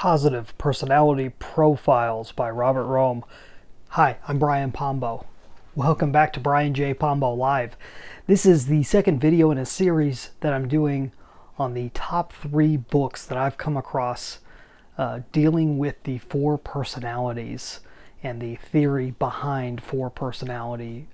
Positive Personality Profiles by Robert Rohm. Hi, I'm Brian Pombo. Welcome back to Brian J. Pombo Live. This is the second video in a series that I'm doing on the top 3 books that I've come across dealing with the 4 personalities and the theory behind 4 personality,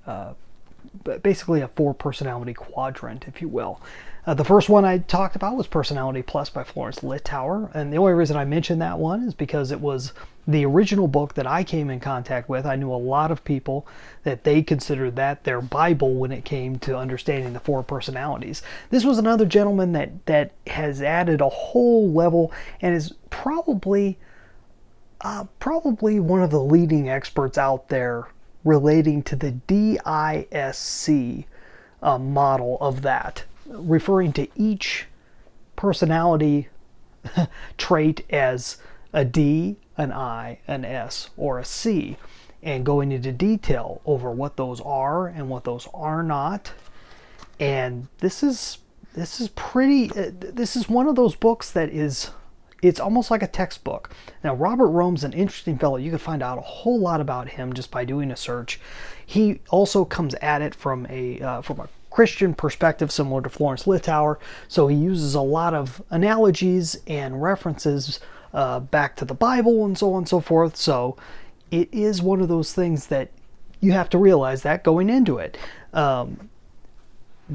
basically a 4 personality quadrant, if you will. The first one I talked about was Personality Plus by Florence Littauer, and the only reason I mentioned that one is because it was the original book that I came in contact with. I knew a lot of people that they considered that their Bible when it came to understanding the 4 personalities. This was another gentleman that has added a whole level and is probably one of the leading experts out there relating to the DISC model of that, referring to each personality trait as a D, an I, an S, or a C, and going into detail over what those are and what those are not. And this is one of those books that it's almost like a textbook. Now, Robert Rohm's an interesting fellow. You can find out a whole lot about him just by doing a search. He also comes at it from a Christian perspective, similar to Florence Littauer. So he uses a lot of analogies and references back to the Bible and so on and so forth. So it is one of those things that you have to realize that going into it. Robert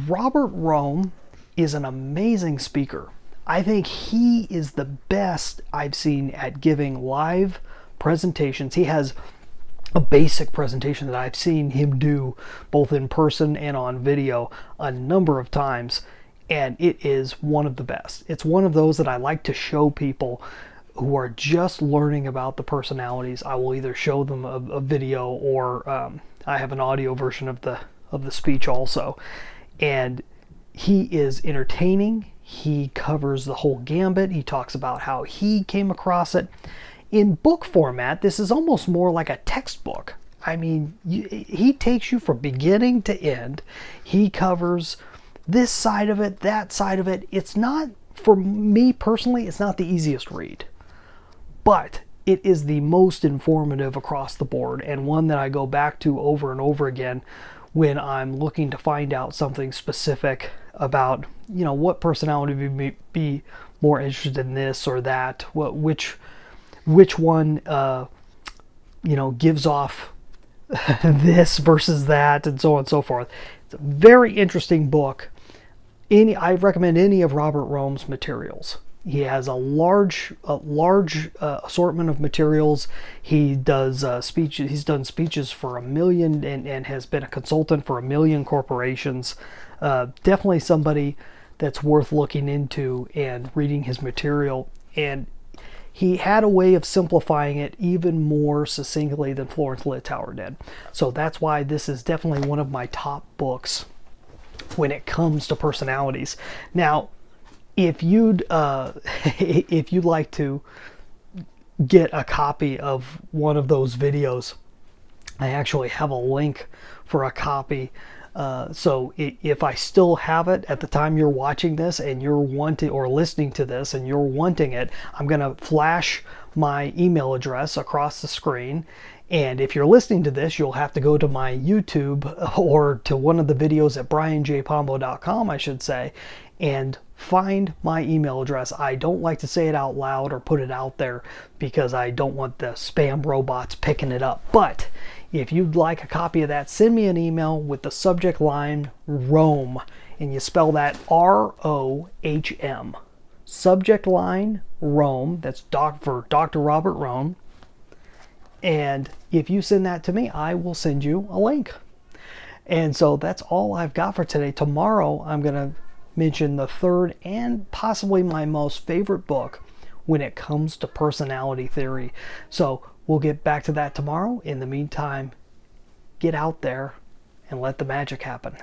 Rohm is an amazing speaker. I think he is the best I've seen at giving live presentations. He has a basic presentation that I've seen him do both in person and on video a number of times, and it is one of the best. It's one of those that I like to show people who are just learning about the personalities. I will either show them a video or I have an audio version of the speech also. And he is entertaining. He covers the whole gambit. He talks about how he came across it. In book format, this is almost more like a textbook. I mean, he takes you from beginning to end. He covers this side of it, that side of it. It's not, for me personally, it's not the easiest read, but it is the most informative across the board, and one that I go back to over and over again when I'm looking to find out something specific about, what personality would be more interested in this or that, which one gives off this versus that, and so on and so forth. It's a very interesting book. I recommend any of Robert Rohm's materials. He has a large assortment of materials. He does speeches. He's done speeches for 1 million and has been a consultant for 1 million corporations. Definitely somebody that's worth looking into and reading his material. And he had a way of simplifying it even more succinctly than Florence Littauer did. So that's why this is definitely one of my top books when it comes to personalities. Now, if you'd like to get a copy of one of those videos, I actually have a link for a copy. So if I still have it at the time you're watching this and you're wanting or listening to this and you're wanting it, I'm going to flash my email address across the screen. And if you're listening to this, you'll have to go to my YouTube or to one of the videos at brianjpombo.com, I should say, and find my email address. I don't like to say it out loud or put it out there because I don't want the spam robots picking it up. But if you'd like a copy of that, send me an email with the subject line Rohm, and you spell that R-O-H-M. Subject line Rohm, that's for Dr. Robert Rohm. And if you send that to me, I will send you a link. And so that's all I've got for today. Tomorrow, I'm going to mention the third and possibly my most favorite book when it comes to personality theory. So we'll get back to that tomorrow. In the meantime, get out there and let the magic happen.